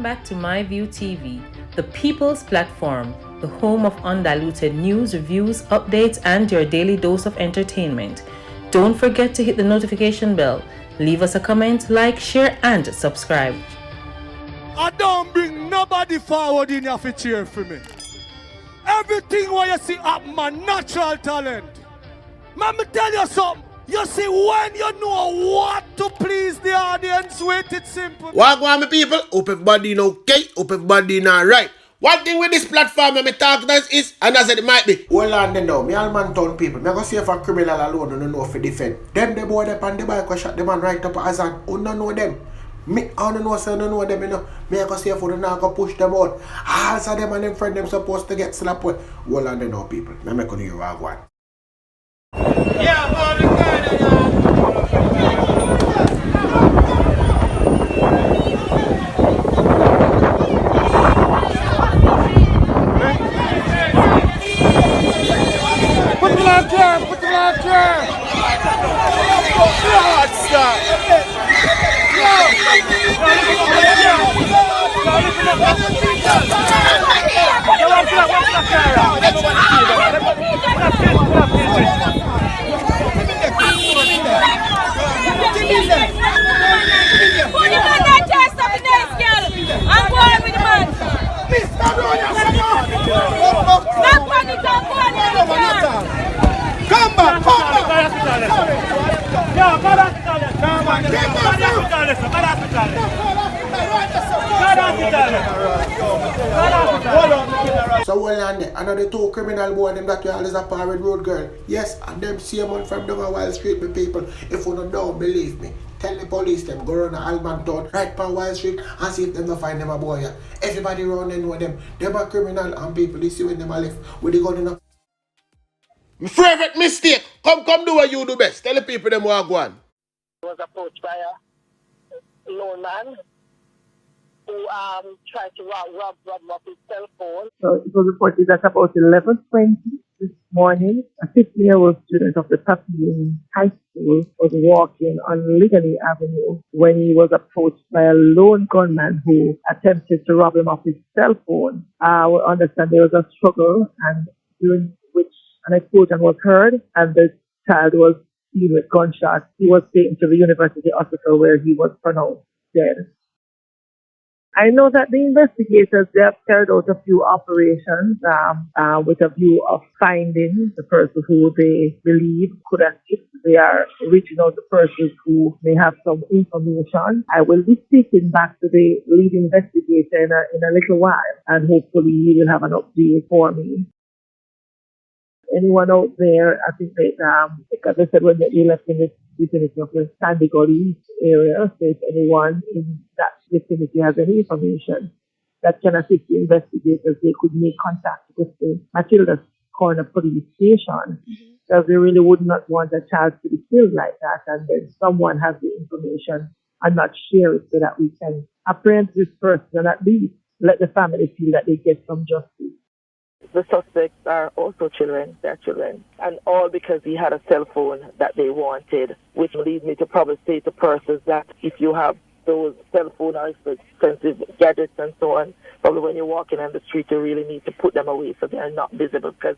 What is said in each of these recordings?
back to MyView TV, the people's platform, the home of undiluted news, reviews, updates, and your daily dose of entertainment. Don't forget to hit the notification bell, leave us a comment, like, share, and subscribe. I don't bring nobody forward in your cheer for me. Everything what you see up my natural talent. Let me tell you something. You see, when you know what to please the audience with, it's simple. What going on, my people? Hope everybody in okay. Hope everybody in alright. One thing with this platform I'm talking is, and as it might be. Hold on then now, me Almantown people, me go see if a criminal alone don't know for defend. Them the boy up on the bike and shot the man right up as an who don't know them. Me I don't know say I don't know them, you know. Me I go see if we don't go push them out. All of them and them friend them supposed to get slapped with. Hold on then now, people. Me make on you walk one. Yeah, man, the Put the left here, put the left here. God, stop. So well on there, another two criminal boy them that you always a parade road girl. Yes, and them same one from down Wild Street, my people. If you don't believe me, tell the police them go around Almantown, right by Wild Street, and see if them don't find them a boy. Everybody around them know them. Them are criminal and people, you see when them are left with the gun in a... My favorite mistake. Come do what you do best. Tell the people them what go on. I was approached by a lone man who tried to rob of his cell phone. So it was reported that about 11:20 this morning, a 15-year-old student of the Trackandfield High School was walking on Ligony Avenue when he was approached by a lone gunman who attempted to rob him of his cell phone. We understand there was a struggle, and during which an explosion was heard, and the child was seen with gunshots. He was taken to the university hospital where he was pronounced dead. I know that the investigators, they have carried out a few operations with a view of finding the person who they believe could assist. They are reaching out to persons who may have some information. I will be speaking back to the lead investigator in a little while, and hopefully he will have an update for me. Anyone out there, I think that, because I said when they left in the vicinity of the Sandy Gully area, so if anyone in that vicinity has any information that can assist the investigators, they could make contact with the Matilda's Corner Police Station, because they really would not want a child to be killed like that, and then someone has the information and not share it so that we can apprehend this person and at least let the family feel that they get some justice. The suspects are also children, they're children, and all because he had a cell phone that they wanted, which leads me to probably say to persons that if you have those cell phone or expensive gadgets and so on, probably when you're walking on the street, you really need to put them away so they are not visible, because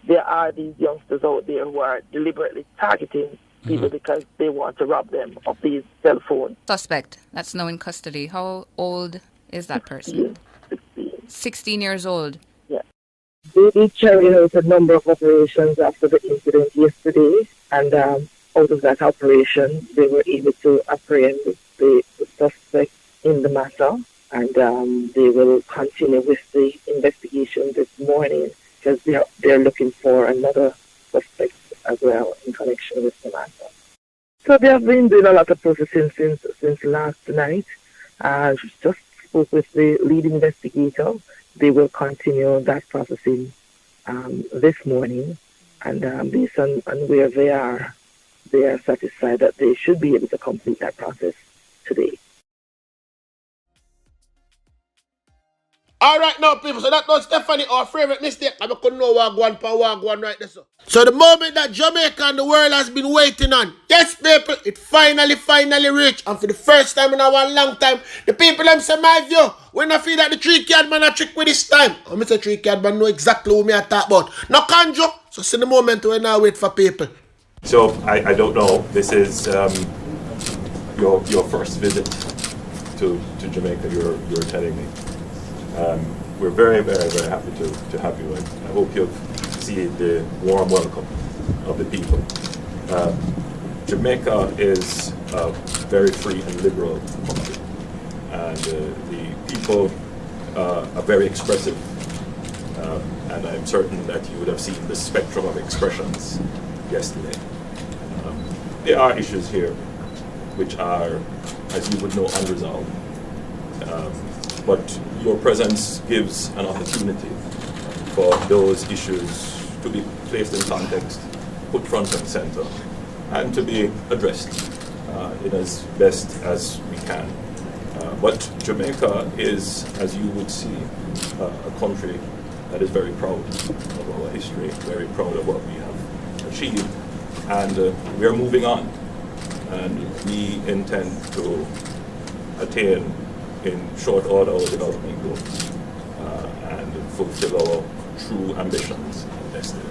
there are these youngsters out there who are deliberately targeting people because they want to rob them of these cell phones. Suspect that's now in custody. How old is that person? 16 years old. They did carry out a number of operations after the incident yesterday, and out of that operation, they were able to apprehend the suspect in the matter, and they will continue with the investigation this morning because they're looking for another suspect as well in connection with the matter. So they have been doing a lot of processing since last night. Just spoke with the lead investigator. They will continue that processing this morning, and based on where they are satisfied that they should be able to complete that process today. Alright now, people, so that was Stephanie, our favorite mistake. I couldn't know Wagwan right there. So the moment that Jamaica and the world has been waiting on, yes, people, it finally reached. And for the first time in a long time, the people them say, my view, when I feel that the 3-card man a trick with this time. I'm Mr. 3-card man know exactly who me I talk about. No conjure. So see the moment when I wait for people. So I don't know. This is your first visit to Jamaica. You're telling me. We're very happy to have you, and I hope you'll see the warm welcome of the people. Jamaica is a very free and liberal country, and the people are very expressive, and I'm certain that you would have seen the spectrum of expressions yesterday. There are issues here which are, as you would know, unresolved. But your presence gives an opportunity for those issues to be placed in context, put front and center, and to be addressed in as best as we can. But Jamaica is, as you would see, a country that is very proud of our history, very proud of what we have achieved, and we are moving on, and we intend to attain in short order our development goals and fulfill our true ambitions and destiny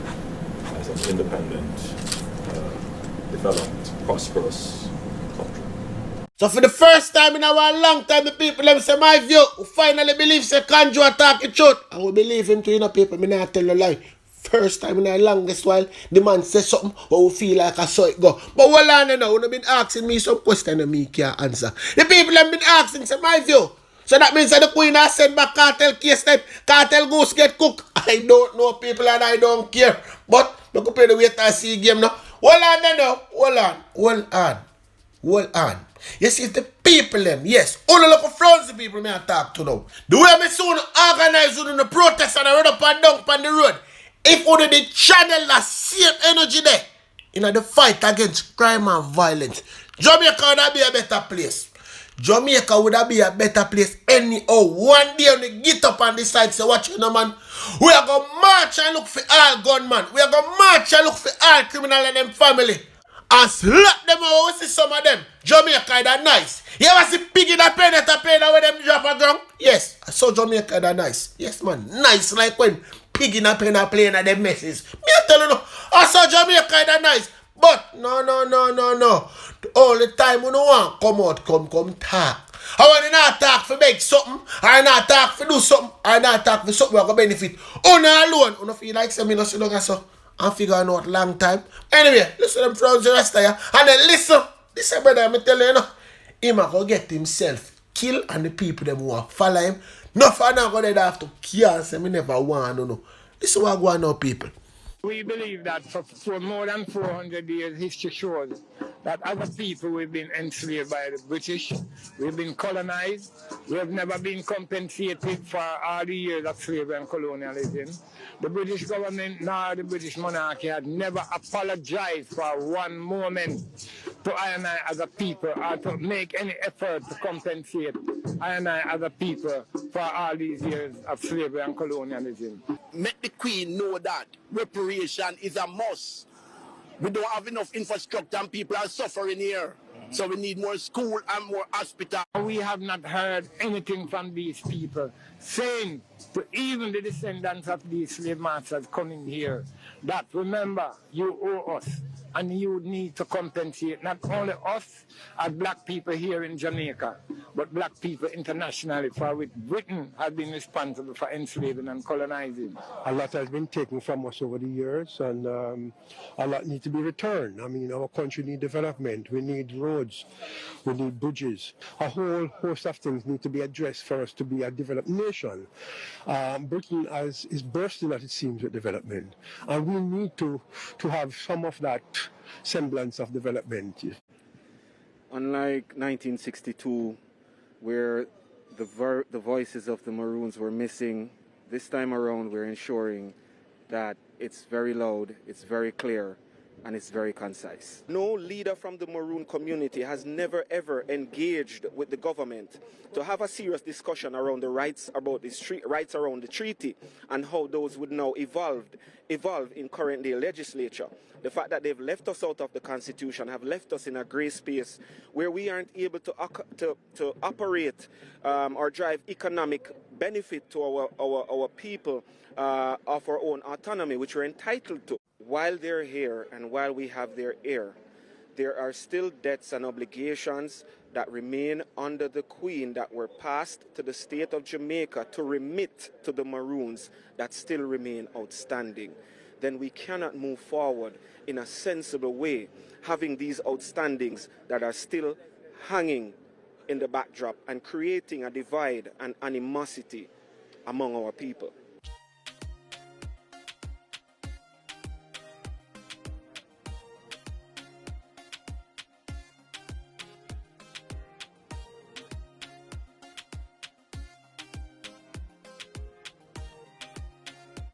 as an independent, developed, prosperous country. So for the first time in a long time, the people them say my view, who finally believe say Kanjo talk the truth. And we believe him too, people, me not tell a lie. First time in the longest while, the man says something, but we feel like I saw it go. But hold on now, you've been asking me some questions and me can't answer. The people have been asking, say my view. So that means that the Queen has sent back cartel case type, cartel goose get cooked. I don't know people and I don't care. But look up the wait and see game now. Hold on now, hold on. You see the people them, yes. Only look at frowns people me I talk to now. The way me soon organize on the protest and I run up and down on the road. If only the channel that same energy there in the fight against crime and violence, Jamaica would be a better place. Jamaica would be a better place anyhow. One day when they get up and decide, say, watch you know, man, we are going to march and look for all gunmen. We are going to march and look for all criminal and them family. And slap them out. We see some of them. Jamaica is that nice. You ever see pig in a pen at a plane where them drop a ground? Yes, I saw Jamaica that nice. Yes, man, nice like when pig in a pen a plane at them messes. Me I tell you no, I saw Jamaica that nice. But no. All the time we don't want come talk. I want to not talk for beg something, I not talk for do something, I not talk for something we going to benefit. Una alone, una feel like some no sit down so and figure out long time. Anyway, listen to them frowns the rest of you. And then listen, brother, I tell you, him a go get himself killed and the people them who follow him. No for now go have to kill say me never want to know. This is what go on now, people. We believe that for more than 400 years, history shows that other people we've been enslaved by the British, we've been colonized, we have never been compensated for all the years of slavery and colonialism. The British government nor the British monarchy had never apologized for one moment to I and I as a people or to make any effort to compensate I and I as a people for all these years of slavery and colonialism. Make the Queen know that reparation is a must. We don't have enough infrastructure and people are suffering here. So we need more school and more hospital. We have not heard anything from these people saying to even the descendants of these slave masters coming here that remember you owe us and you need to compensate not only us as black people here in Jamaica, but black people internationally for which Britain has been responsible for enslaving and colonizing. A lot has been taken from us over the years and a lot needs to be returned. I mean, our country needs development, we need roads, we need bridges. A whole host of things need to be addressed for us to be a developed nation. Britain is bursting, as it seems, with development, and we need to have some of that semblance of development. Unlike 1962, where the voices of the Maroons were missing, this time around we're ensuring that it's very loud, it's very clear, and it's very concise. No leader from the Maroon community has never ever engaged with the government to have a serious discussion around the rights about rights around the treaty and how those would now evolve in current day legislature. The fact that they've left us out of the constitution, have left us in a grey space where we aren't able to operate or drive economic benefit to our people of our own autonomy, which we're entitled to. While they're here and while we have their ear, there are still debts and obligations that remain under the Queen that were passed to the state of Jamaica to remit to the Maroons that still remain outstanding. Then we cannot move forward in a sensible way, having these outstandings that are still hanging in the backdrop and creating a divide and animosity among our people.